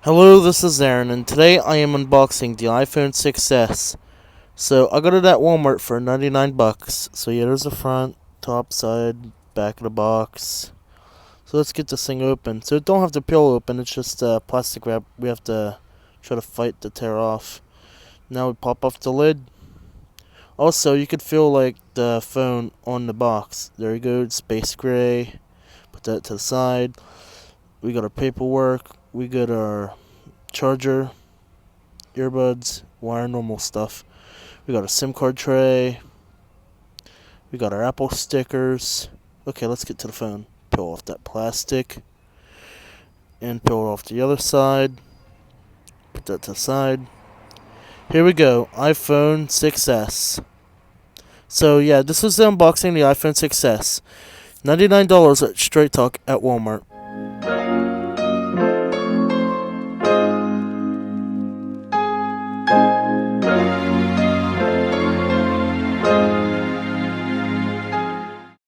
Hello, this is Aaron, and today I am unboxing the iPhone 6s. So I got it at Walmart for 99 bucks. So yeah, there's the front, top, side, back of the box. So let's get this thing open. So it don't have to peel open, it's just plastic wrap. We have to try to fight to tear off. Now we pop off the lid. Also, you could feel like the phone on the box. There you go, it's space gray. Put that to the side. We got our paperwork. We got our charger, earbuds, wire, normal stuff. We got a SIM card tray. We got our Apple stickers. Okay, let's get to the phone. Peel off that plastic. And peel it off the other side. Put that to the side. Here we go. iPhone 6s. So yeah, this was the unboxing of the iPhone 6s. $99 at Straight Talk at Walmart.